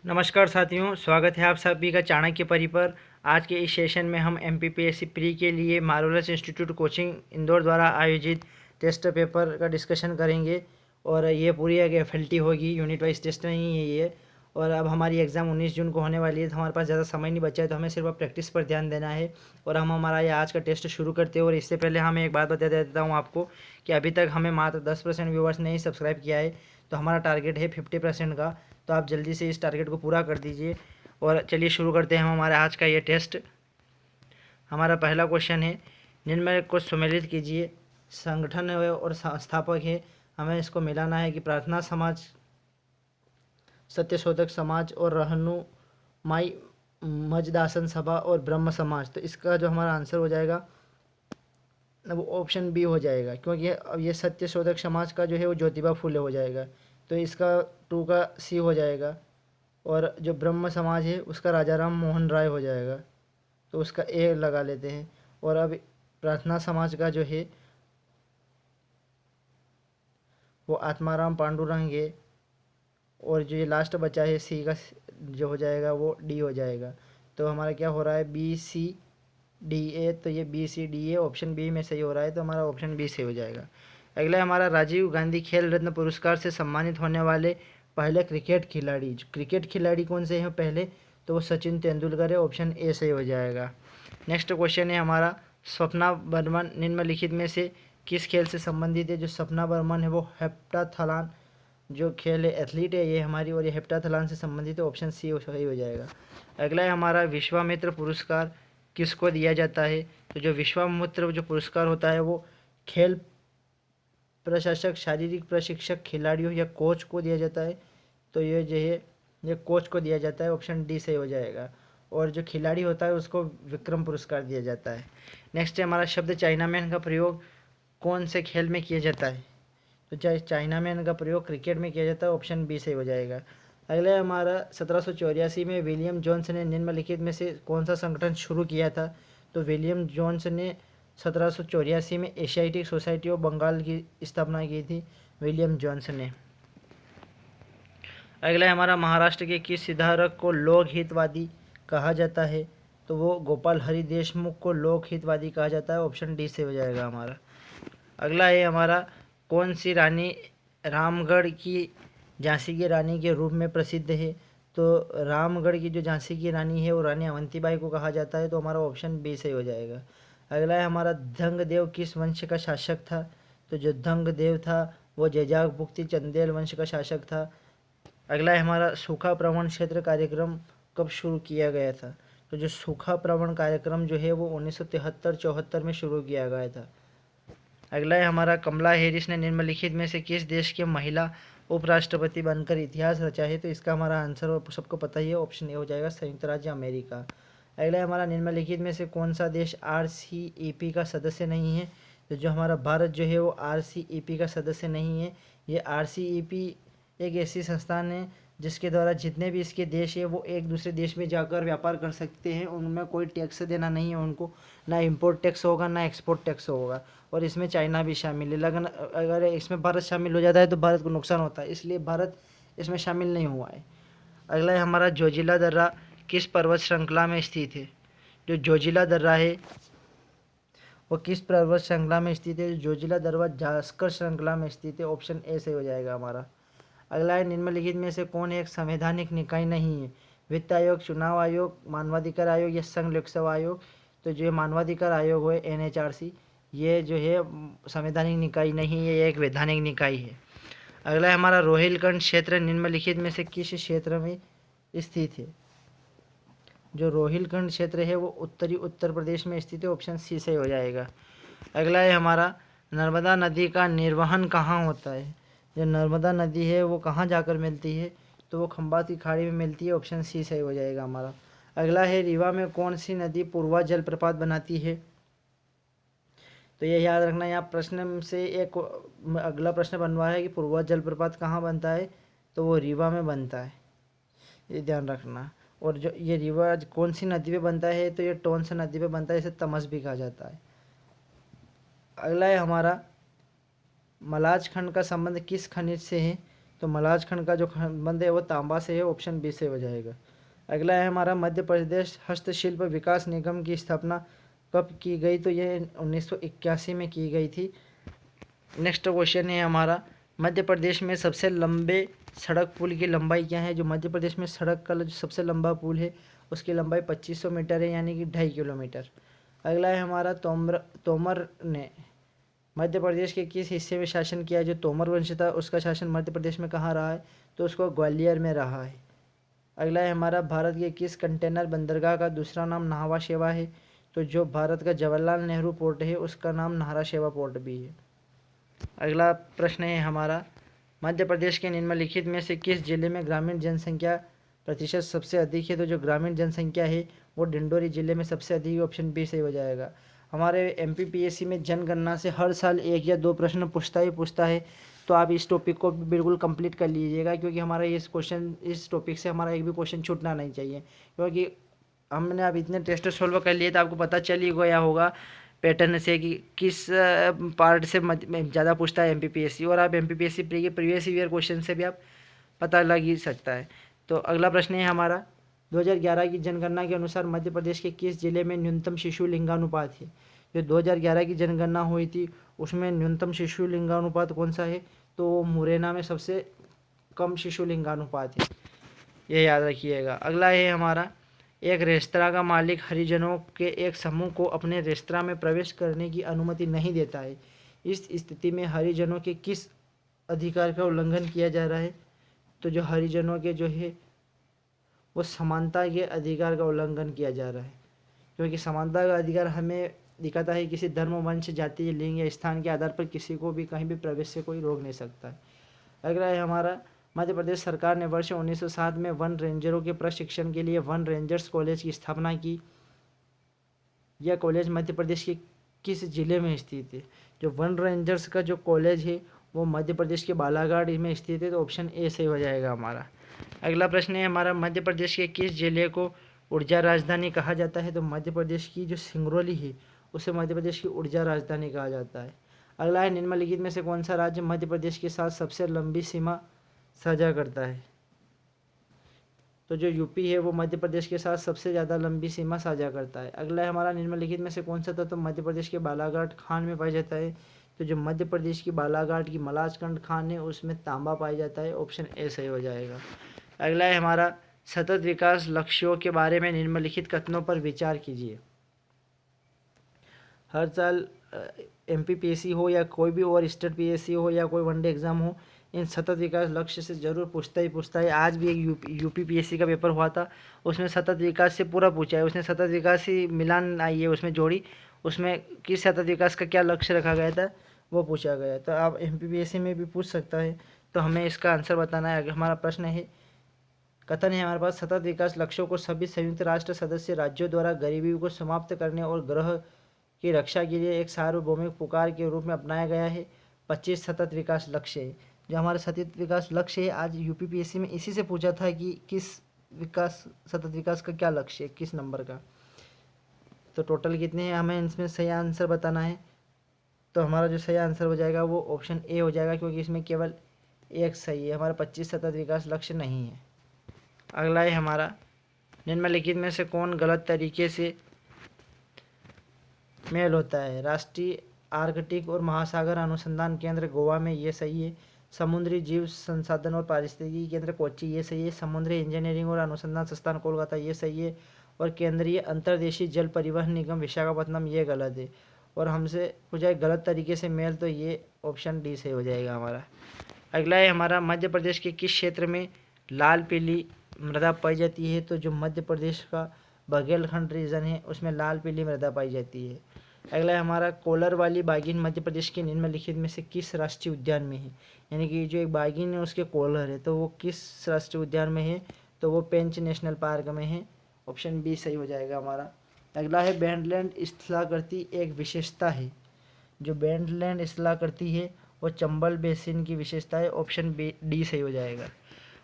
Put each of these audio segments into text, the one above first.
नमस्कार साथियों, स्वागत है आप सभी का चाणक्य परी पर। आज के इस सेशन में हम एमपीपीएससी प्री के लिए मार्वलस इंस्टीट्यूट कोचिंग इंदौर द्वारा आयोजित टेस्ट पेपर का डिस्कशन करेंगे। और ये पूरी एक एफएलटी होगी, यूनिट वाइज टेस्ट नहीं है ये। और अब हमारी एग्ज़ाम 19 जून को होने वाली है, तो हमारे पास ज़्यादा समय नहीं बचा है, तो हमें सिर्फ अब प्रैक्टिस पर ध्यान देना है। और हम हमारा ये आज का टेस्ट शुरू करते हैं। और इससे पहले हमें एक बात बता देता हूँ आपको कि अभी तक हमें मात्र 10% व्यूवर्स ने ही सब्सक्राइब किया है, तो हमारा टारगेट है 50% का। तो आप जल्दी से इस टारगेट को पूरा कर दीजिए। और चलिए शुरू करते हैं हम हमारे आज का ये टेस्ट। हमारा पहला क्वेश्चन है, निम्न में को सम्मिलित कीजिए। संगठन है और संस्थापक है, हमें इसको मिलाना है कि प्रार्थना समाज, सत्यशोधक समाज और रहनुमाई मजदासन सभा और ब्रह्म समाज। तो इसका जो हमारा आंसर हो जाएगा वो ऑप्शन बी हो जाएगा, क्योंकि अब ये सत्यशोधक समाज का जो है वो ज्योतिबा फुले हो जाएगा। तो इसका 2 का सी हो जाएगा। और जो ब्रह्म समाज है उसका राजा राम मोहन राय हो जाएगा, तो उसका ए लगा लेते हैं। और अब प्रार्थना समाज का जो है वो आत्माराम पांडुरंग है। और जो ये लास्ट बचा है सी का जो हो जाएगा वो डी हो जाएगा। तो हमारा क्या हो रहा है, बी सी डी ए। तो ये B C D A option B में सही हो रहा है, तो हमारा ऑप्शन बी से हो जाएगा। अगला हमारा, राजीव गांधी खेल रत्न पुरस्कार से सम्मानित होने वाले पहले क्रिकेट खिलाड़ी कौन से हैं पहले, तो वो सचिन तेंदुलकर है, ऑप्शन ए सही हो जाएगा। नेक्स्ट क्वेश्चन है हमारा, स्वप्ना बर्मन निम्नलिखित में से किस खेल से संबंधित है। जो स्वप्ना बर्मन है वो हेप्टाथलॉन जो खेल है, एथलीट है ये हमारी, और ये हेप्टाथलॉन से संबंधित है, ऑप्शन सी सही हो जाएगा। अगला है हमारा, विश्वामित्र पुरस्कार किसको दिया जाता है। तो जो विश्वामित्र जो पुरस्कार होता है वो खेल प्रशासक, शारीरिक प्रशिक्षक, खिलाड़ियों या कोच को दिया जाता है। तो ये जो है ये कोच को दिया जाता है, ऑप्शन डी सही हो जाएगा। और जो खिलाड़ी होता है उसको विक्रम पुरस्कार दिया जाता है। नेक्स्ट है हमारा, शब्द चाइनामैन का प्रयोग कौन से खेल में किया जाता है। तो चाइनामैन का प्रयोग क्रिकेट में किया जाता है, ऑप्शन बी सही हो जाएगा। अगला हमारा, 1784 में विलियम जोन्स ने निम्नलिखित में से कौन सा संगठन शुरू किया था। तो विलियम जोन्स ने 1784 में एशियाटिक सोसाइटी ऑफ बंगाल की स्थापना की थी, विलियम जोन्स ने। अगला है हमारा, महाराष्ट्र के किस सुधारक को लोक हितवादी कहा जाता है। तो वो गोपाल हरि देशमुख को लोक हितवादी कहा जाता है, ऑप्शन डी से हो जाएगा हमारा। अगला है हमारा, कौन सी रानी रामगढ़ की झांसी की रानी के रूप में प्रसिद्ध है। तो रामगढ़ की जो झांसी की रानी है वो रानी अवंतीबाई को कहा जाता है, तो हमारा ऑप्शन बी सही हो जाएगा। अगला है हमारा, धंगदेव किस वंश का शासक था। तो जो धंगदेव था वो जैजागभुक्ति चंदेल वंश का शासक था। अगला है हमारा, सूखा प्रवण क्षेत्र कार्यक्रम कब शुरू किया गया था। तो जो सूखा प्रवण कार्यक्रम जो है वो 1973-74 में शुरू किया गया था। अगला है हमारा, कमला हैरिस ने निम्नलिखित में से किस देश के महिला उपराष्ट्रपति बनकर इतिहास रचा है। तो इसका हमारा आंसर सबको पता ही है, ऑप्शन ए हो जाएगा, संयुक्त राज्य अमेरिका। अगला है हमारा, निम्नलिखित में से कौन सा देश RCEP का सदस्य नहीं है। तो जो हमारा भारत जो है वो RCEP का सदस्य नहीं है। ये RCEP एक ऐसी संस्थान है जिसके द्वारा जितने भी इसके देश है वो एक दूसरे देश में जाकर व्यापार कर सकते हैं, उनमें कोई टैक्स देना नहीं है उनको, ना इंपोर्ट टैक्स होगा ना एक्सपोर्ट टैक्स होगा। और इसमें चाइना भी शामिल है, लेकिन अगर इसमें भारत शामिल हो जाता है तो भारत को नुकसान होता है, इसलिए भारत इसमें शामिल नहीं हुआ है। अगला है हमारा, जोजिला दर्रा किस पर्वत श्रृंखला में स्थित है। जो जोजिला दर्रा है वो किस पर्वत श्रृंखला में स्थित है। जोजिला दर्रा जास्कर श्रृंखला में स्थित है, ऑप्शन ए से हो जाएगा हमारा। अगला है, निम्नलिखित में से कौन एक संवैधानिक निकाय नहीं है। वित्त आयोग, चुनाव आयोग, मानवाधिकार आयोग या संघ लोकसेवा आयोग। तो जो मानवाधिकार आयोग है NHRC, ये जो है संवैधानिक निकाय नहीं है, ये एक वैधानिक निकाय है। अगला है हमारा, रोहिलखंड क्षेत्र निम्नलिखित में से किस क्षेत्र में स्थित है। जो रोहिलखंड क्षेत्र है वो उत्तरी उत्तर प्रदेश में स्थित है, ऑप्शन सी से हो जाएगा। अगला है हमारा, नर्मदा नदी का निर्वहन कहाँ होता है। जो नर्मदा नदी है वो कहाँ जाकर मिलती है। तो वो खंबात की खाड़ी में मिलती है, ऑप्शन सी सही हो जाएगा हमारा। अगला है, रीवा में कौन सी नदी पूर्वा जलप्रपात बनाती है। तो ये याद रखना, यहाँ प्रश्न से एक अगला प्रश्न बन रहा है कि पूर्वा जलप्रपात कहाँ बनता है, तो वो रीवा में बनता है, ये ध्यान रखना। और जो ये रीवा कौन सी नदी पे बनता है, तो ये टोंस नदी पे बनता है, इसे तमस भी कहा जाता है। अगला है हमारा, मलाज खंड का संबंध किस खनिज से है। तो मलाज खंड का जो संबंध है वो तांबा से है, ऑप्शन बी से हो जाएगा। अगला है हमारा मध्य प्रदेश हस्तशिल्प विकास निगम की स्थापना कब की गई, तो ये 1981 में की गई थी। नेक्स्ट क्वेश्चन है हमारा मध्य प्रदेश में सबसे लंबे सड़क पुल की लंबाई क्या है। जो मध्य प्रदेश में सड़क का जो सबसे लंबा पुल है उसकी लंबाई 2500 मीटर है, यानी कि 2.5 किलोमीटर। अगला है हमारा तोमर ने मध्य प्रदेश के किस हिस्से में शासन किया है। जो तोमर वंश था उसका शासन मध्य प्रदेश में कहाँ रहा है, तो उसको ग्वालियर में रहा है। अगला है हमारा भारत के किस कंटेनर बंदरगाह का दूसरा नाम नाहवा शेवा है। तो जो भारत का जवाहरलाल नेहरू पोर्ट है उसका नाम नाहरा शेवा पोर्ट भी है। अगला प्रश्न है हमारा मध्य प्रदेश के निम्नलिखित में से किस जिले में ग्रामीण जनसंख्या प्रतिशत सबसे अधिक है। तो जो ग्रामीण जनसंख्या है वो डिंडोरी जिले में सबसे अधिक, ऑप्शन बी सही हो जाएगा। हमारे एमपीपीएससी में जनगणना से हर साल 1 या 2 प्रश्न पूछता है, तो आप इस टॉपिक को बिल्कुल कंप्लीट कर लीजिएगा, क्योंकि हमारा इस टॉपिक से हमारा एक भी क्वेश्चन छूटना नहीं चाहिए। क्योंकि हमने अब इतने टेस्ट सॉल्व कर लिए तो आपको पता चल ही गया होगा पैटर्न से कि किस पार्ट से ज़्यादा पूछता है एमपीपीएससी, और आप एमपीपीएससी के प्रीवियस ईयर क्वेश्चन से भी आप पता लग ही सकता है। तो अगला प्रश्न है हमारा 2011 की जनगणना के अनुसार मध्य प्रदेश के किस जिले में न्यूनतम शिशु लिंगानुपात है। जो 2011 की जनगणना हुई थी उसमें न्यूनतम शिशु लिंगानुपात कौन सा है, तो मुरैना में सबसे कम शिशु लिंगानुपात है, ये याद रखिएगा। अगला है हमारा एक रेस्तरां का मालिक हरिजनों के एक समूह को अपने रेस्तरां में प्रवेश करने की अनुमति नहीं देता है। इस स्थिति में हरिजनों के किस अधिकार का उल्लंघन किया जा रहा है। तो जो हरिजनों के जो है वो समानता के अधिकार का उल्लंघन किया जा रहा है, क्योंकि समानता का अधिकार हमें दिखाता है किसी धर्म, वंश, जाति, लिंग या स्थान के आधार पर किसी को भी कहीं भी प्रवेश से कोई रोक नहीं सकता है। अगला है हमारा मध्य प्रदेश सरकार ने वर्ष 1907 में वन रेंजरों के प्रशिक्षण के लिए वन रेंजर्स कॉलेज की स्थापना की। यह कॉलेज मध्य प्रदेश के किस जिले में स्थित है। जो वन रेंजर्स का जो कॉलेज है वो मध्य प्रदेश के बालाघाट में स्थित है, तो ऑप्शन ए सही हो जाएगा हमारा। अगला प्रश्न है हमारा मध्य प्रदेश के किस जिले को ऊर्जा राजधानी कहा जाता है। तो मध्य प्रदेश की जो सिंगरौली है उसे मध्य प्रदेश की ऊर्जा राजधानी कहा जाता है। अगला है निम्नलिखित में से कौन सा राज्य मध्य प्रदेश के साथ सबसे लंबी सीमा साझा करता है। तो जो यूपी है वो मध्य प्रदेश के साथ सबसे ज़्यादा लंबी सीमा साझा करता है। अगला है हमारा निम्नलिखित में से कौन सा तत्व मध्य प्रदेश के बालाघाट खान में पाया जाता है। तो जो मध्य प्रदेश की बालाघाट की मलाजखंड खान है उसमें तांबा पाया जाता है, ऑप्शन ए सही हो जाएगा। अगला है हमारा सतत विकास लक्ष्यों के बारे में निम्नलिखित कथनों पर विचार कीजिए। हर साल एमपीपीएससी हो या कोई भी और स्टेट पीएससी हो या कोई वनडे एग्जाम हो, इन सतत विकास लक्ष्य से जरूर पूछता है। आज भी एक यूपीपीएससी का पेपर हुआ था, उसमें सतत विकास से पूरा पूछा है। उसने सतत विकास ही मिलान आई है उसमें जोड़ी, उसमें किस सतत विकास का क्या लक्ष्य रखा गया था वो पूछा गया। तो आप एमपीपीएससी में भी पूछ सकता है, तो हमें इसका आंसर बताना है। हमारा प्रश्न है, कथन है हमारे पास, सतत विकास लक्ष्यों को सभी संयुक्त राष्ट्र सदस्य राज्यों द्वारा गरीबी को समाप्त करने और ग्रह की रक्षा के लिए एक सार्वभौमिक पुकार के रूप में अपनाया गया है। 25 सतत विकास लक्ष्य है। जो हमारा सतत विकास लक्ष्य है, आज यूपीपीएससी में इसी से पूछा था कि किस सतत विकास का क्या लक्ष्य है, किस नंबर का। तो टोटल कितने हैं हमें इसमें सही आंसर बताना है। तो हमारा जो सही आंसर हो जाएगा वो ऑप्शन ए हो जाएगा, क्योंकि इसमें केवल एक सही है, हमारा 25 सतत विकास लक्ष्य नहीं है। अगला है हमारा निम्नलिखित में से कौन गलत तरीके से मेल होता है। राष्ट्रीय आर्कटिक और महासागर अनुसंधान केंद्र गोवा में, ये सही है। समुद्री जीव संसाधन और पारिस्थितिकी केंद्र कोच्चि, ये सही है। समुद्री इंजीनियरिंग और अनुसंधान संस्थान कोलकाता, ये सही है। और केंद्रीय अंतर्देशीय जल परिवहन निगम विशाखापट्टनम, ये गलत है। और हमसे पूछा है गलत तरीके से मेल, तो ये ऑप्शन डी सही हो जाएगा हमारा। अगला है हमारा मध्य प्रदेश के किस क्षेत्र में लाल पीली मृदा पाई जाती है। तो जो मध्य प्रदेश का बघेलखंड रीजन है उसमें लाल पीली मृदा पाई जाती है। अगला है हमारा कोलर वाली बाघिन मध्य प्रदेश के निम्नलिखित में से किस राष्ट्रीय उद्यान में है। यानी कि जो एक बाघिन है उसके कोलर है, तो वो किस राष्ट्रीय उद्यान में है, तो वो पेंच नेशनल पार्क में है, ऑप्शन बी सही हो जाएगा हमारा। अगला है बैंडलैंड स्थलाकृति एक विशेषता है। जो बैंडलैंड स्थलाकृति है वो चंबल बेसिन की विशेषता है, ऑप्शन बी डी सही हो जाएगा।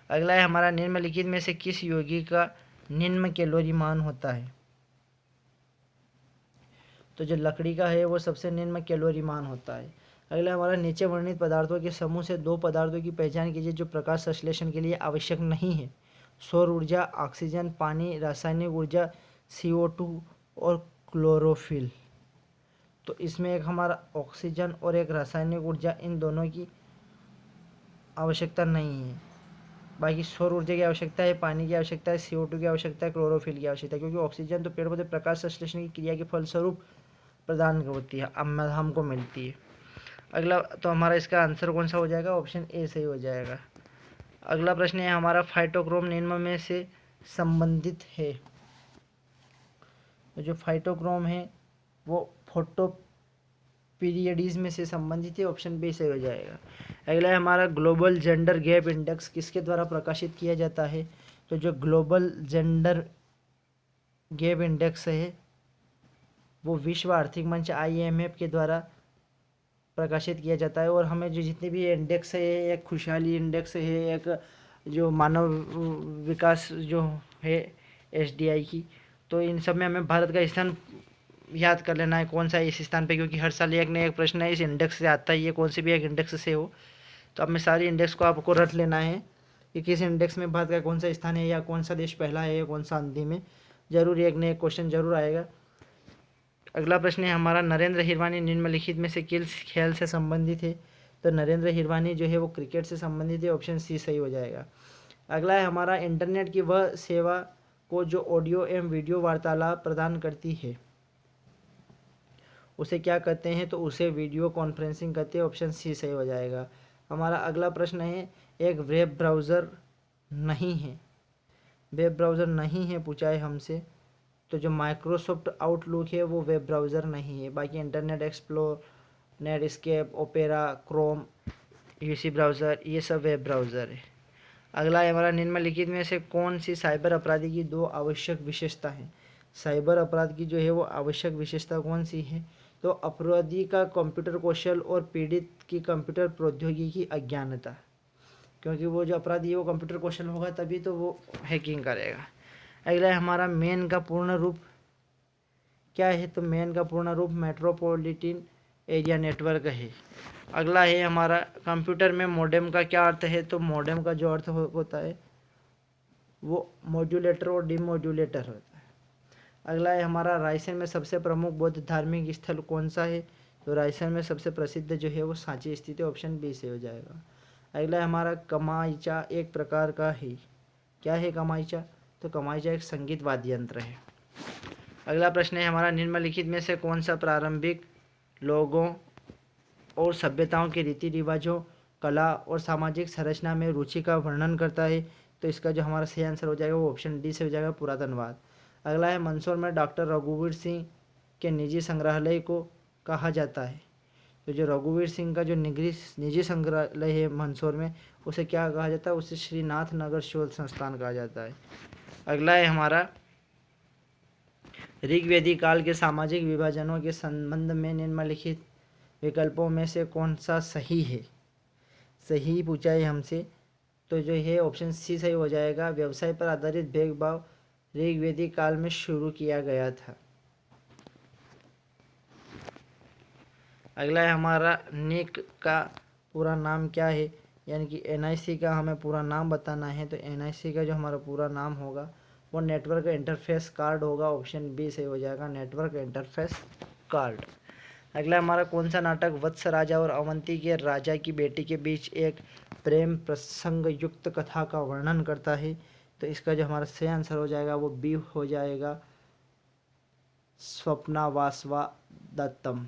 अगला है हमारा निम्नलिखित में से किस योगी का निम्न कैलोरी मान होता है। तो जो लकड़ी का है वो सबसे निम्न कैलोरी मान होता है। अगला हमारा नीचे वर्णित पदार्थों के समूह से दो पदार्थों की पहचान कीजिए जो प्रकाश संश्लेषण के लिए आवश्यक नहीं है। सौर ऊर्जा, ऑक्सीजन, पानी, रासायनिक ऊर्जा CO2 और क्लोरोफिल। तो इसमें एक हमारा ऑक्सीजन और एक रासायनिक ऊर्जा, इन दोनों की आवश्यकता नहीं है। बाकी सौर ऊर्जा की आवश्यकता है, पानी की आवश्यकता है, CO2 की आवश्यकता है, क्लोरोफिल की आवश्यकता है, क्योंकि ऑक्सीजन तो पेड़ पौधे प्रकाश संश्लेषण की क्रिया के फलस्वरूप प्रदान होती है, हमको मिलती है। अगला तो हमारा इसका आंसर कौन सा हो जाएगा? ऑप्शन ए सही हो जाएगा। अगला प्रश्न है हमारा फाइटोक्रोम निम्न में से संबंधित है। तो जो फाइटोक्रोम है वो फोटो पीरियडीज में से संबंधित है, ऑप्शन बी सही हो जाएगा। अगला है हमारा ग्लोबल जेंडर गैप इंडेक्स किसके द्वारा प्रकाशित किया जाता है? तो जो ग्लोबल जेंडर गैप इंडेक्स है वो विश्व आर्थिक मंच IMF के द्वारा प्रकाशित किया जाता है। और हमें जो जितने भी इंडेक्स है, एक खुशहाली इंडेक्स है, एक जो मानव विकास जो है SDI की, तो इन सब में हमें भारत का स्थान याद कर लेना है कौन सा है इस स्थान पे, क्योंकि हर साल एक न एक प्रश्न है इस इंडेक्स से आता ही है, कौन से भी एक इंडेक्स से हो। तो अब में सारी इंडेक्स को आपको रट लेना है कि किस इंडेक्स में भारत का कौन सा स्थान है, या कौन सा देश पहला है, या कौन सा अंतिम है। जरूर एक न एक क्वेश्चन जरूर आएगा। अगला प्रश्न है हमारा नरेंद्र हिरवानी निम्नलिखित में से किस खेल से संबंधित है? तो नरेंद्र हिरवानी जो है वो क्रिकेट से संबंधित है, ऑप्शन सी सही हो जाएगा। अगला है हमारा इंटरनेट की वह सेवा को जो ऑडियो एवं वीडियो वार्तालाप प्रदान करती है उसे क्या कहते हैं? तो उसे वीडियो कॉन्फ्रेंसिंग कहते हैं, ऑप्शन सी सही हो जाएगा। हमारा अगला प्रश्न है एक वेब ब्राउज़र नहीं है, वेब ब्राउज़र नहीं है पूछा है हमसे। तो जो माइक्रोसॉफ्ट आउटलुक है वो वेब ब्राउज़र नहीं है। बाकी internet explore, Netscape, opera, Chrome, UC browser, ये सब वेब ब्राउज़र है। अगला है हमारा निम्नलिखित में से कौन सी साइबर अपराधी की दो आवश्यक विशेषता है? साइबर अपराध की जो है वो आवश्यक विशेषता कौन सी है? तो अपराधी का कंप्यूटर कौशल और पीड़ित की कंप्यूटर प्रौद्योगिकी की अज्ञानता, क्योंकि वो जो अपराधी है वो कंप्यूटर कौशल होगा तभी तो वो हैकिंग करेगा। अगला है हमारा मेन का पूर्ण रूप क्या है? तो मेन का पूर्ण रूप मेट्रोपॉलिटन एरिया नेटवर्क है। अगला है हमारा कंप्यूटर में मॉडेम का क्या अर्थ है? तो मॉडेम का जो अर्थ होता है वो मॉड्यूलेटर और डिमॉड्यूलेटर होता है। अगला है हमारा रायसेन में सबसे प्रमुख बौद्ध धार्मिक स्थल कौन सा है? तो रायसेन में सबसे प्रसिद्ध जो है वो सांची स्थित है, ऑप्शन बी से हो जाएगा। अगला है हमारा कमाईचा एक प्रकार का है, क्या है कमाईचा? तो कमाईचा एक संगीत वाद्य यंत्र है। अगला प्रश्न है हमारा निम्नलिखित में से कौन सा प्रारंभिक लोगों और सभ्यताओं के रीति रिवाजों, कला और सामाजिक संरचना में रुचि का वर्णन करता है? तो इसका जो हमारा सही आंसर हो जाएगा वो ऑप्शन डी से हो जाएगा, पुरातनवाद। अगला है मंदसौर में डॉक्टर रघुवीर सिंह के निजी संग्रहालय को कहा जाता है? तो जो रघुवीर सिंह का जो निजी संग्रहालय है मंदसौर में उसे क्या कहा जाता है? उसे श्रीनाथ नगर शोध संस्थान कहा जाता है। अगला है हमारा ऋग्वेदी काल के सामाजिक विभाजनों के संबंध में निम्नलिखित विकल्पों में से कौन सा सही है? सही पूछा है हमसे, तो जो है ऑप्शन सी सही हो जाएगा। व्यवसाय पर आधारित भेदभाव ऋग्वेदी काल में शुरू किया गया था। अगला है हमारा निक का पूरा नाम क्या है? यानी कि NIC का हमें पूरा नाम बताना है। तो NIC का जो हमारा पूरा नाम होगा वो नेटवर्क इंटरफेस कार्ड होगा, ऑप्शन बी सही हो जाएगा, नेटवर्क इंटरफेस कार्ड। अगला हमारा कौन सा नाटक वत्स राजा और अवंती के राजा की बेटी के बीच एक प्रेम प्रसंग युक्त कथा का वर्णन करता है? तो इसका जो हमारा सही आंसर हो जाएगा वो बी हो जाएगा, स्वप्नावासवा दत्तम।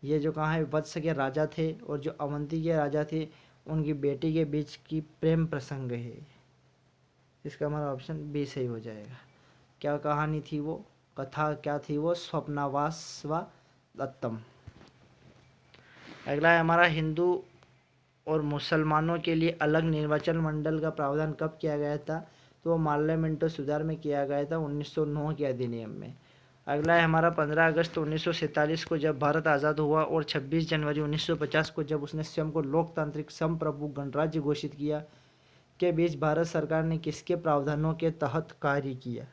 ये जो कहाँ है वत्स के राजा थे और जो अवंती के राजा थे उनकी बेटी के बीच की प्रेम प्रसंग है। इसका हमारा ऑप्शन बी सही हो जाएगा। क्या कहानी थी वो, कथा क्या थी वो? स्वप्नावासवा दत्तम। अगला है हमारा हिंदू और मुसलमानों के लिए अलग निर्वाचन मंडल का प्रावधान कब किया गया था? तो वो माल्या मिंटो सुधार में किया गया था 1909 के अधिनियम में। अगला है हमारा 15 अगस्त 1947 को जब भारत आज़ाद हुआ और 26 जनवरी 1950 को जब उसने स्वयं को लोकतांत्रिक संप्रभु गणराज्य घोषित किया के बीच भारत सरकार ने किसके प्रावधानों के तहत कार्य किया?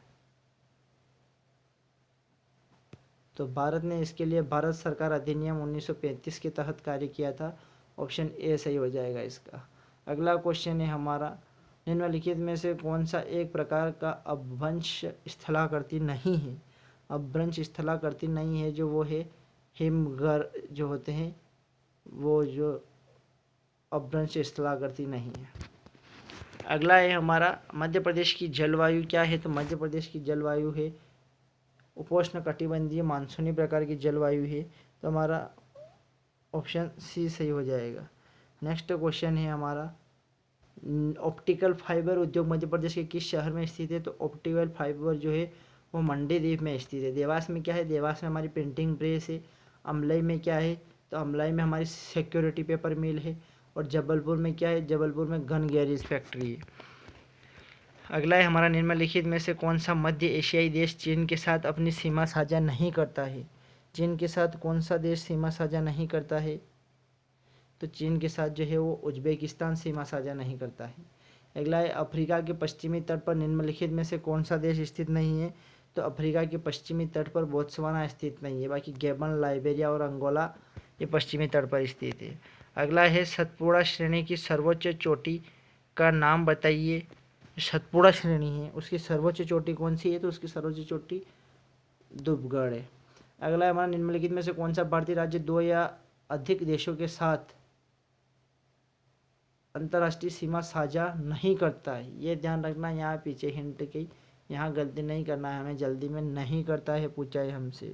तो भारत ने इसके लिए भारत सरकार अधिनियम 1935 के तहत कार्य किया था। ऑप्शन ए सही हो जाएगा इसका। अगला क्वेश्चन है हमारा, निम्नलिखित में से कौन सा एक प्रकार का अपभ्रंश स्थलाकृति नहीं है। अपभ्रंश स्थलाकृति नहीं है जो वो है हिमगर जो होते हैं, वो जो अपभ्रंश स्थलाकृति नहीं है। अगला है हमारा, मध्य प्रदेश की जलवायु क्या है। तो मध्य प्रदेश की जलवायु है उपोष्ण कटिबंधीय मानसूनी प्रकार की जलवायु है। तो हमारा ऑप्शन सी सही हो जाएगा। नेक्स्ट क्वेश्चन है हमारा, ऑप्टिकल फाइबर उद्योग मध्य प्रदेश के किस शहर में स्थित है। तो ऑप्टिकल फाइबर जो है वो मंडीदीप में स्थित है। देवास में क्या है, देवास में हमारी प्रिंटिंग प्रेस है। अमलाई में क्या है, तो अमलाई में हमारी सिक्योरिटी पेपर मिल है। और जबलपुर में क्या है, जबलपुर में गन गैरेज फैक्ट्री है। अगला है हमारा, निम्नलिखित में से कौन सा मध्य एशियाई देश चीन के साथ अपनी सीमा साझा नहीं करता है। चीन के साथ कौन सा देश सीमा साझा नहीं करता है। तो चीन के साथ जो है वो उज्बेकिस्तान सीमा साझा नहीं करता है। अगला है, अफ्रीका के पश्चिमी तट पर निम्नलिखित में से कौन सा देश स्थित नहीं है। तो अफ्रीका के पश्चिमी तट पर बोत्सवाना स्थित नहीं है, बाकी गैबन, लाइबेरिया और अंगोला ये पश्चिमी तट पर स्थित है। अगला है, सतपुड़ा श्रेणी की सर्वोच्च चोटी का नाम बताइए। सतपुड़ा श्रेणी है उसकी सर्वोच्च चोटी कौन सी है। तो उसकी सर्वोच्च चोटी दुबगढ़ है। अगला है हमारा, निम्नलिखित में से कौन सा भारतीय राज्य 2 या अधिक देशों के साथ अंतर्राष्ट्रीय सीमा साझा नहीं करता है। ये ध्यान रखना, यहाँ पीछे हिंट की, यहाँ गलती नहीं करना है हमें, जल्दी में नहीं करता है पूछा है हमसे।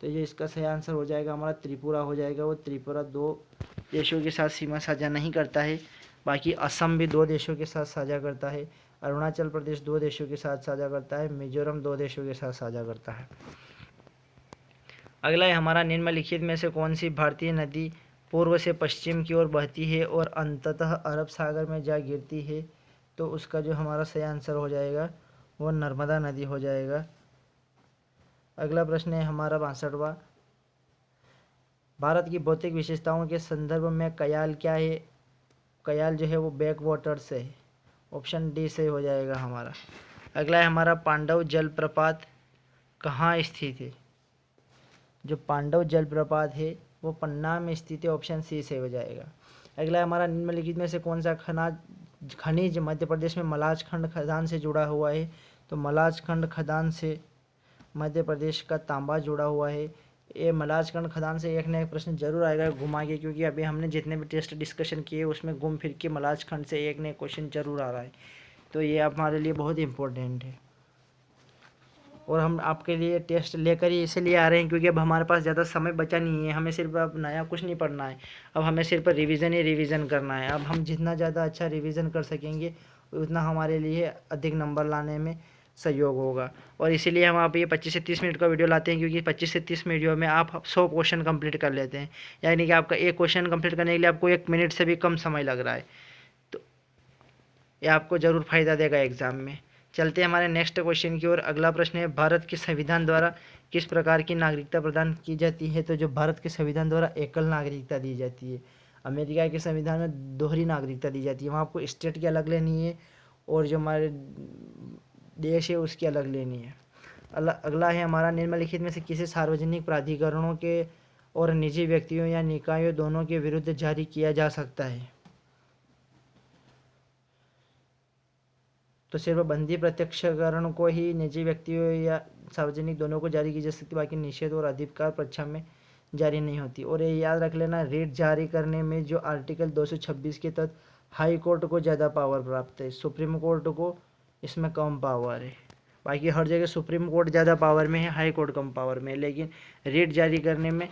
तो ये इसका सही आंसर हो जाएगा हमारा त्रिपुरा हो जाएगा। वो त्रिपुरा 2 देशों के साथ सीमा साझा नहीं करता है। बाकी असम भी 2 देशों के साथ साझा करता है। अरुणाचल प्रदेश 2 देशों के साथ साझा करता है। मिजोरम 2 देशों के साथ साझा करता है। अगला है हमारा, निम्नलिखित में से कौन सी भारतीय नदी पूर्व से पश्चिम की ओर बहती है और अंततः अरब सागर में जा गिरती है। तो उसका जो हमारा सही आंसर हो जाएगा वो नर्मदा नदी हो जाएगा। अगला प्रश्न है हमारा 62वां, भारत की भौतिक विशेषताओं के संदर्भ में कयाल क्या है। कयाल जो है वो बैक वाटर्स है। ऑप्शन डी से हो जाएगा हमारा। अगला है हमारा, पांडव जलप्रपात कहाँ स्थित है। जो पांडव जलप्रपात है वो पन्ना में स्थित है। ऑप्शन सी से हो जाएगा। अगला है हमारा, निम्नलिखित में से कौन सा खनिज मध्य प्रदेश में मलाज खंड खदान से जुड़ा हुआ है। तो मलाज खंड खदान से मध्य प्रदेश का तांबा जुड़ा हुआ है। ये मलाज खंड खदान से एक न एक प्रश्न जरूर आएगा घुमा के, क्योंकि अभी हमने जितने भी टेस्ट डिस्कशन किए उसमें घूम फिर के मलाज खंड से एक न एक क्वेश्चन जरूर आ रहा है। तो ये हमारे लिए बहुत इंपॉर्टेंट है और हम आपके लिए टेस्ट लेकर ही इसलिए आ रहे हैं क्योंकि अब हमारे पास ज़्यादा समय बचा नहीं है। हमें सिर्फ अब नया कुछ नहीं पढ़ना है, अब हमें सिर्फ रिवीजन ही रिवीजन करना है। अब हम जितना ज़्यादा अच्छा रिवीजन कर सकेंगे उतना हमारे लिए अधिक नंबर लाने में सहयोग होगा। और इसीलिए हम आप ये 25 से 30 मिनट का वीडियो लाते हैं, क्योंकि 25 से 30 वीडियो में आप 100 क्वेश्चन कंप्लीट कर लेते हैं। यानी कि आपका एक क्वेश्चन कंप्लीट करने के लिए आपको 1 मिनट से भी कम समय लग रहा है। तो ये आपको ज़रूर फ़ायदा देगा एग्ज़ाम में। चलते हैं हमारे नेक्स्ट क्वेश्चन की ओर। अगला प्रश्न है, भारत के संविधान द्वारा किस प्रकार की नागरिकता प्रदान की जाती है। तो जो भारत के संविधान द्वारा एकल नागरिकता दी जाती है। अमेरिका के संविधान में दोहरी नागरिकता दी जाती है। वहाँ आपको स्टेट की अलग लेनी है और जो हमारे देश है उसकी अलग लेनी है। अगला है हमारा, निम्नलिखित में से किसी सार्वजनिक प्राधिकरणों के और निजी व्यक्तियों या निकायों दोनों के विरुद्ध जारी किया जा सकता है। तो सिर्फ बंदी प्रत्यक्षकरण को ही निजी व्यक्तियों या सार्वजनिक दोनों को जारी की जा सकती, बाकी निषेध और अधिकार परीक्षा में जारी नहीं होती। और ये याद रख लेना, रेट जारी करने में जो आर्टिकल 226 के तहत हाई कोर्ट को ज़्यादा पावर प्राप्त है, सुप्रीम कोर्ट को इसमें कम पावर है। बाकी हर जगह सुप्रीम कोर्ट ज़्यादा पावर में है, हाई कोर्ट कम पावर में है, लेकिन रेट जारी करने में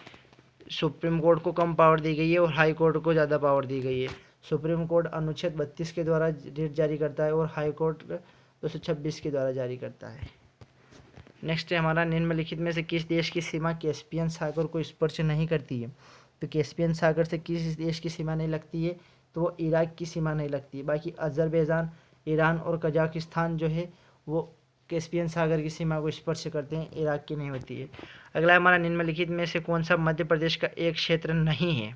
सुप्रीम कोर्ट को कम पावर दी गई है और हाई कोर्ट को ज़्यादा पावर दी गई है। सुप्रीम कोर्ट अनुच्छेद 32 के द्वारा रेट जारी करता है और हाई कोर्ट 226 के द्वारा जारी करता है। नेक्स्ट है हमारा, निम्नलिखित में से किस देश की सीमा कैस्पियन सागर को स्पर्श नहीं करती है। तो कैस्पियन सागर से किस देश की सीमा नहीं लगती है। तो वो इराक की सीमा नहीं लगती है। बाकी अजरबैजान, ईरान और कजाकिस्तान जो है वो कैस्पियन सागर की सीमा को स्पर्श करते हैं, इराक की नहीं होती है। अगला हमारा, निम्नलिखित में से कौन सा मध्य प्रदेश का एक क्षेत्र नहीं है।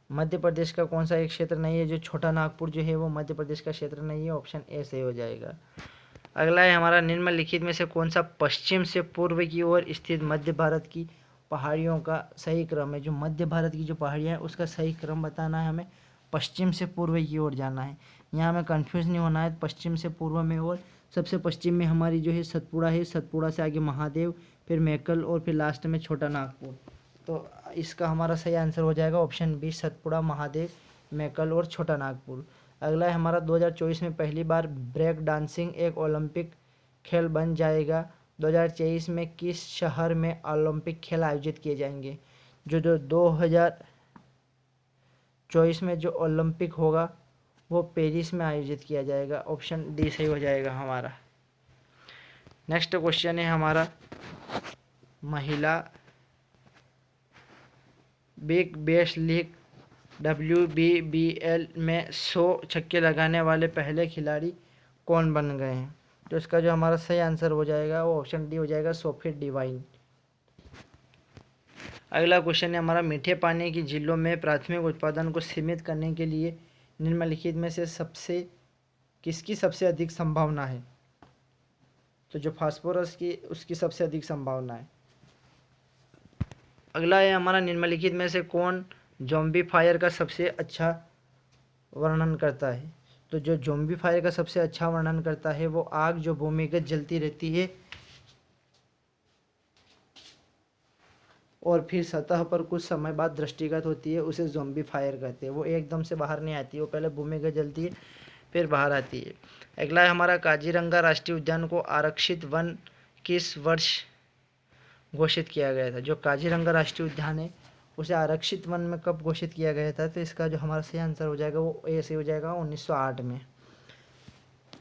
मध्य प्रदेश का कौन सा एक क्षेत्र नहीं है। जो छोटा नागपुर जो है वो मध्य प्रदेश का क्षेत्र नहीं है। ऑप्शन ए सही हो जाएगा। अगला है हमारा निम्नलिखित में से कौन सा पश्चिम से पूर्व की ओर स्थित मध्य भारत की पहाड़ियों का सही क्रम है। जो मध्य भारत की जो पहाड़ियाँ हैं उसका सही क्रम बताना है हमें, पश्चिम से पूर्व की ओर जाना है। यहाँ हमें कंफ्यूज नहीं होना है, पश्चिम से पूर्व में। और सबसे पश्चिम में हमारी जो है सतपुड़ा है, सतपुड़ा से आगे महादेव, फिर मैकल और फिर लास्ट में छोटा नागपुर। तो इसका हमारा सही आंसर हो जाएगा ऑप्शन बी, सतपुड़ा, महादेव, मैकल और छोटा नागपुर। अगला है हमारा 2024 में पहली बार ब्रेक डांसिंग एक ओलंपिक खेल बन जाएगा। 2023 में किस शहर में ओलंपिक खेल आयोजित किए जाएंगे। जो 2024 में जो ओलंपिक होगा वो पेरिस में आयोजित किया जाएगा। ऑप्शन डी सही हो जाएगा हमारा। नेक्स्ट क्वेश्चन है हमारा, महिला बिग बैश लीग WBBL में 100 छक्के लगाने वाले पहले खिलाड़ी कौन बन गए हैं। तो इसका जो हमारा सही आंसर हो जाएगा वो ऑप्शन डी हो जाएगा, सोफी डिवाइन। अगला क्वेश्चन है हमारा, मीठे पानी की झीलों में प्राथमिक उत्पादन को सीमित करने के लिए निम्नलिखित में से किसकी सबसे अधिक संभावना है। तो जो फास्फोरस की उसकी सबसे अधिक संभावना है। अगला है हमारा, निम्नलिखित में से कौन ज़ॉम्बी फायर का सबसे अच्छा वर्णन करता है। तो जो ज़ॉम्बी फायर का सबसे अच्छा वर्णन करता है वो आग जो भूमिगत जलती रहती है और फिर सतह पर कुछ समय बाद दृष्टिगत होती है, उसे ज़ॉम्बी फायर कहते हैं। वो एकदम से बाहर नहीं आती, वो पहले भूमिगत जलती है फिर बाहर आती है। अगला है हमारा, काजीरंगा राष्ट्रीय उद्यान को आरक्षित वन किस वर्ष घोषित किया गया था। जो काजीरंगा राष्ट्रीय उद्यान है उसे आरक्षित वन में कब घोषित किया गया था। तो इसका जो हमारा सही आंसर हो जाएगा वो ए सही हो जाएगा, 1908 में।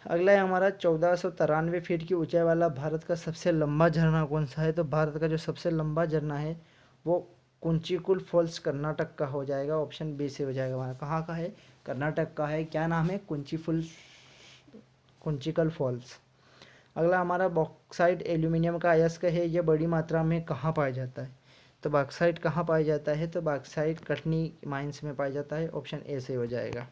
अगला है हमारा, 1493 फीट की ऊंचाई वाला भारत का सबसे लंबा झरना कौन सा है। तो भारत का जो सबसे लंबा झरना है वो कुंचिकुल फॉल्स कर्नाटक का हो जाएगा। ऑप्शन बी से हो जाएगा हमारा। कहाँ का है, कर्नाटक का है। क्या नाम है, कुंचिकल फॉल्स। अगला हमारा, बॉक्साइट एल्यूमिनियम का अयस्क है, यह बड़ी मात्रा में कहाँ पाया जाता है। तो बॉक्साइट कहाँ पाया जाता है। तो बॉक्साइट कटनी माइंस में पाया जाता है। ऑप्शन ए से हो जाएगा।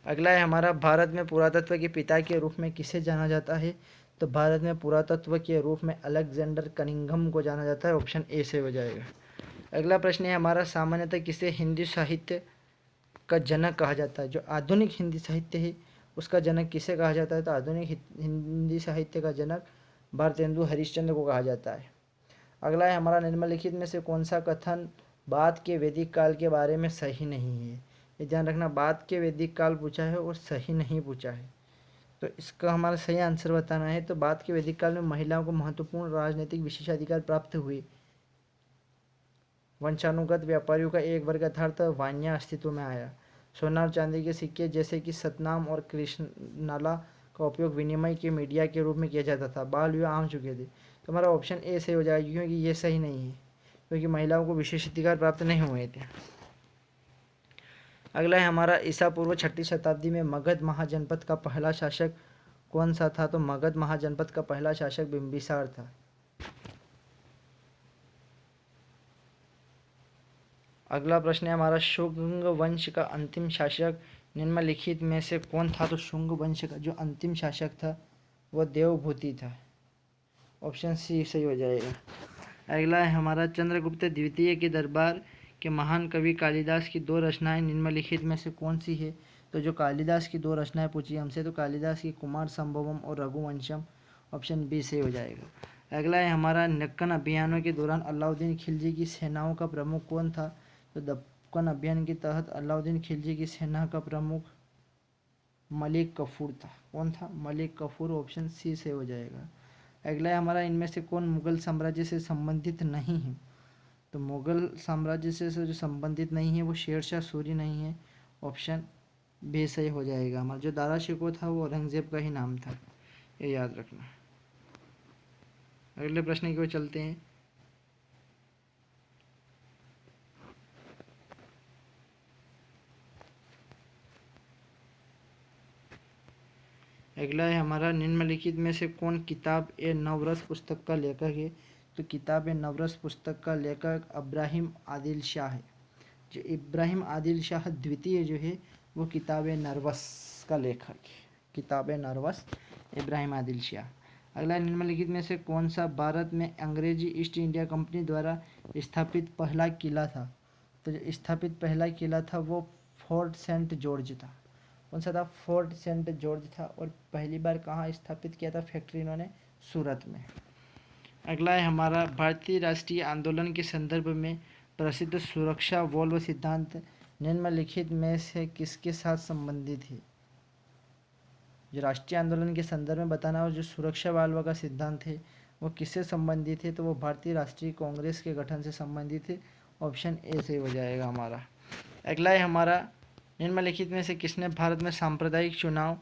अगला है हमारा, भारत में पुरातत्व के पिता के रूप में किसे जाना जाता है। तो भारत में पुरातत्व के रूप में अलेक्जेंडर कनिंघम को जाना जाता है। ऑप्शन ए से हो जाएगा। अगला प्रश्न है हमारा, सामान्यतः किसे हिंदी साहित्य का जनक कहा जाता है। जो आधुनिक हिंदी साहित्य है उसका जनक किसे कहा जाता है। तो आधुनिक हिंदी साहित्य का जनक भारतेंदु हरिश्चंद्र को कहा जाता है। अगला है हमारा, निम्नलिखित में से कौन सा कथन बाद के वैदिक काल के बारे में सही नहीं है। ये ध्यान रखना, बाद के वैदिक काल पूछा है और सही नहीं पूछा है। तो इसका हमारा सही आंसर बताना है। तो बाद के वैदिक काल में महिलाओं को महत्वपूर्ण राजनीतिक विशेषाधिकार प्राप्त हुए। वंशानुगत व्यापारियों का एक वर्ग अर्थात वान्या अस्तित्व में आया। सोना और चांदी के सिक्के जैसे कि सतनाम और कृष्णला का उपयोग विनिमय के मीडिया के रूप में किया जाता था। बाल विवाह आम चुके थे। तो हमारा ऑप्शन ए सही हो जाएगा, क्योंकि ये सही नहीं है, क्योंकि महिलाओं को विशेष अधिकार प्राप्त नहीं हुए थे। अगला है हमारा, ईसा पूर्व 6ठी शताब्दी में मगध महाजनपद का पहला शासक कौन सा था। तो मगध महाजनपद का पहला शासक बिंबिसार था। अगला प्रश्न है हमारा, शुंग वंश का अंतिम शासक निम्नलिखित में से कौन था। तो शुंग वंश का जो अंतिम शासक था वह देवभूति था। ऑप्शन सी सही हो जाएगा। अगला है हमारा, चंद्रगुप्त द्वितीय के दरबार के महान कवि कालिदास की 2 रचनाएं निम्नलिखित में से कौन सी है। तो जो कालिदास की 2 रचनाएं पूछी हमसे, तो कालिदास की कुमार संभवम और रघुवंशम। ऑप्शन बी सही हो जाएगा। अगला है हमारा, दक्कन अभियानों के दौरान अलाउद्दीन खिलजी की सेनाओं का प्रमुख कौन था। तो दक्कन अभियान के तहत अलाउद्दीन खिलजी की सेना का प्रमुख मलिक कफूर था। कौन था, मलिक कफूर। ऑप्शन सी से हो जाएगा। अगला है हमारा, इनमें से कौन मुगल साम्राज्य से संबंधित नहीं है। तो मुगल साम्राज्य से जो संबंधित नहीं है वो शेरशाह सूरी नहीं है। ऑप्शन बी सही हो जाएगा हमारा। जो दारा शिकोह था वो औरंगजेब का ही नाम था, ये याद रखना। अगले प्रश्न की ओर चलते हैं। अगला है हमारा, निम्नलिखित में से कौन किताब ए नवरस पुस्तक का लेखक है। तो किताब ए नवरस पुस्तक का लेखक इब्राहिम आदिल शाह है। जो इब्राहिम आदिल शाह द्वितीय जो है वो किताब ए नवरस का लेखक है। किताबें नर्वस, इब्राहिम आदिल शाह। अगला, निम्नलिखित में से कौन सा भारत में अंग्रेजी ईस्ट इंडिया कंपनी द्वारा स्थापित पहला किला था? तो जो स्थापित पहला किला था वो फोर्ट सेंट जॉर्ज था। कौन सा था? फोर्ट सेंट जॉर्ज था। और पहली बार कहाँ स्थापित किया था फैक्ट्री इन्होंने? सूरत में। अगला है हमारा, भारतीय राष्ट्रीय आंदोलन के संदर्भ में प्रसिद्ध सुरक्षा वॉल्व सिद्धांत निम्नलिखित में से किसके साथ संबंधित है? जो राष्ट्रीय आंदोलन के संदर्भ में बताना हो, जो सुरक्षा वाल्व का सिद्धांत है वो किससे संबंधित है? तो वो भारतीय राष्ट्रीय कांग्रेस के गठन से संबंधित है। ऑप्शन ए से हो जाएगा हमारा। अगला है हमारा, निम्नलिखित में से किसने भारत में सांप्रदायिक चुनाव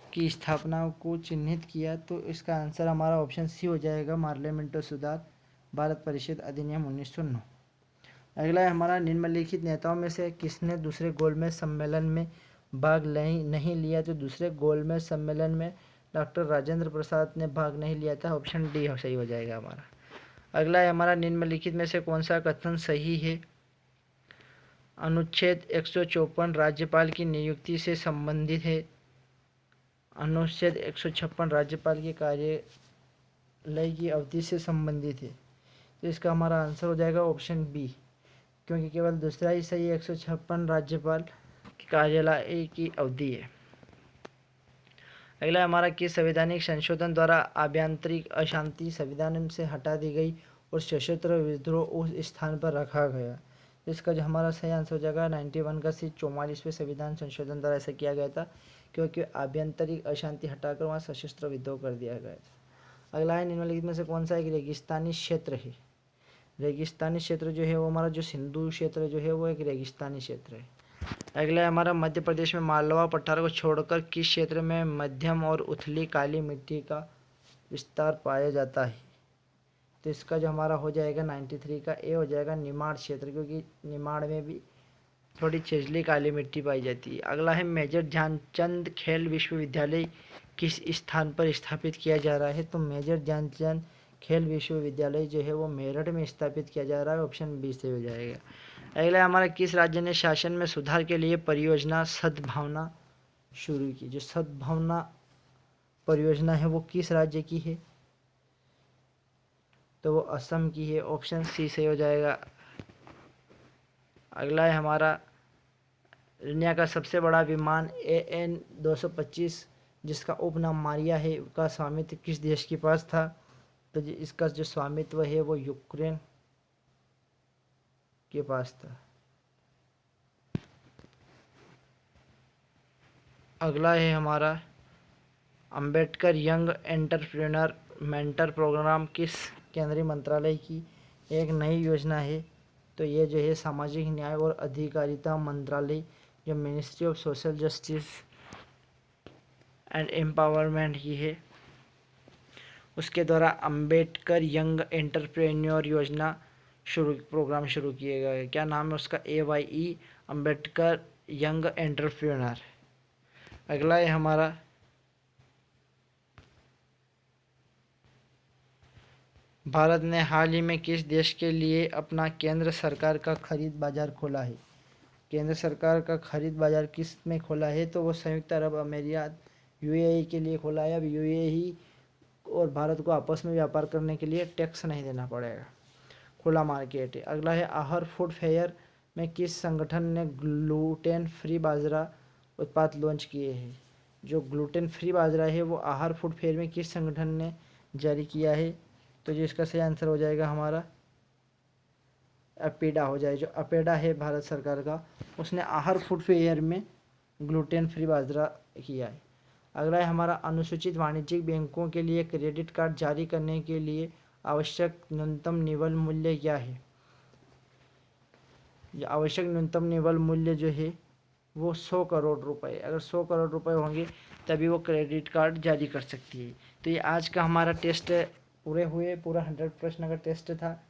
की स्थापना को चिन्हित किया? तो इसका आंसर हमारा ऑप्शन सी हो जाएगा, मार्लियामेंटो सुधार भारत परिषद अधिनियम 1909। अगला है हमारा, निम्नलिखित नेताओं में से किसने दूसरे गोलमेज सम्मेलन में भाग नहीं लिया? तो दूसरे गोलमेज सम्मेलन में डॉक्टर राजेंद्र प्रसाद ने भाग नहीं लिया था। ऑप्शन डी सही हो जाएगा हमारा। अगला है हमारा, निम्नलिखित में से कौन सा कथन सही है? अनुच्छेद 154 राज्यपाल की नियुक्ति से संबंधित है। अनुच्छेद 156 राज्यपाल के कार्यालय की अवधि से संबंधित है। तो इसका हमारा आंसर हो जाएगा ऑप्शन बी, क्योंकि केवल दूसरा ही सही 156 राज्यपाल के कार्यालय की अवधि है। अगला हमारा, किस संवैधानिक संशोधन द्वारा आभ्यंतरिक अशांति संविधान से हटा दी गई और सशस्त्र विद्रोह उस स्थान पर रखा गया? इसका जो हमारा सही आंसर हो जाएगा 91 का सी 44वें संविधान संशोधन द्वारा ऐसा किया गया था, क्योंकि आभ्यंतरिक अशांति हटाकर वहाँ सशस्त्र विद्रोह कर दिया गया था। अगला है, निम्नलिखित में से कौन सा एक रेगिस्तानी क्षेत्र है? रेगिस्तानी क्षेत्र जो है वो हमारा जो सिंधु क्षेत्र जो है वो एक रेगिस्तानी क्षेत्र है। अगला है हमारा, मध्य प्रदेश में मालवा पठार को छोड़कर किस क्षेत्र में मध्यम और उथली काली मिट्टी का विस्तार पाया जाता है? तो इसका जो हमारा हो जाएगा 93 का ए हो जाएगा, निमाड़ क्षेत्र, क्योंकि निमाड़ में भी थोड़ी छिछली काली मिट्टी पाई जाती है। अगला है, मेजर ध्यानचंद खेल विश्वविद्यालय किस स्थान पर स्थापित किया जा रहा है? तो मेजर ध्यानचंद खेल विश्वविद्यालय जो है वो मेरठ में स्थापित किया जा रहा है। ऑप्शन बी से हो जाएगा। अगला हमारा, किस राज्य ने शासन में सुधार के लिए परियोजना सद्भावना शुरू की? जो सद्भावना परियोजना है वो किस राज्य की है? तो वो असम की है। ऑप्शन सी से हो जाएगा। अगला है हमारा, दुनिया का सबसे बड़ा विमान AN 225 जिसका उपनाम मारिया है का स्वामित्व किस देश के पास था? तो इसका जो स्वामित्व है वो यूक्रेन के पास था। अगला है हमारा, Ambedkar young entrepreneur mentor programme किस केंद्रीय मंत्रालय की एक नई योजना है? तो ये जो है सामाजिक न्याय और अधिकारिता मंत्रालय, जो ministry of social justice and empowerment की है, उसके द्वारा अंबेडकर यंग एंटरप्रेन्योर योजना प्रोग्राम शुरू किए गए। क्या नाम है उसका? AYE, Ambedkar young entrepreneur. अगला है हमारा, भारत ने हाल ही में किस देश के लिए अपना केंद्र सरकार का खरीद बाजार खोला है? केंद्र सरकार का खरीद बाजार किस में खोला है? तो वो संयुक्त अरब अमीरात UAE के लिए खोला है। अब UAE और भारत को आपस में व्यापार करने के लिए टैक्स नहीं देना पड़ेगा, खुला मार्केट है। अगला है, आहार फूड फेयर में किस संगठन ने ग्लूटेन फ्री बाजरा उत्पाद लॉन्च किए हैं? जो ग्लूटेन फ्री बाजरा है वो आहार फूड फेयर में किस संगठन ने जारी किया है? तो जो इसका सही आंसर हो जाएगा हमारा अपेडा हो जाए। जो अपेडा है भारत सरकार का, उसने आहार फूड फेयर में ग्लूटेन फ्री बाजरा किया है। अगला है हमारा, अनुसूचित वाणिज्यिक बैंकों के लिए क्रेडिट कार्ड जारी करने के लिए आवश्यक न्यूनतम निवल मूल्य क्या है? आवश्यक न्यूनतम निवल मूल्य जो है वो 100 करोड़ रुपए। अगर 100 करोड़ रुपए होंगे तभी वो क्रेडिट कार्ड जारी कर सकती है। तो ये आज का हमारा टेस्ट पूरे हुए, पूरा 100 प्रश्न का टेस्ट था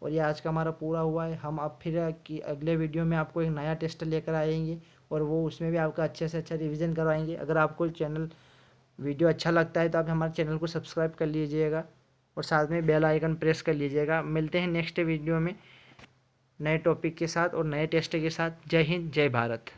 और ये आज का हमारा पूरा हुआ है। हम अब फिर अगले वीडियो में आपको एक नया टेस्ट लेकर आएंगे और वो उसमें भी आपका अच्छे से अच्छा रिवीजन करवाएंगे। अगर आपको वीडियो अच्छा लगता है तो आप हमारे चैनल को सब्सक्राइब कर लीजिएगा और साथ में बेल आइकन प्रेस कर लीजिएगा। मिलते हैं नेक्स्ट वीडियो में नए टॉपिक के साथ और नए टेस्ट के साथ। जय हिंद, जय भारत।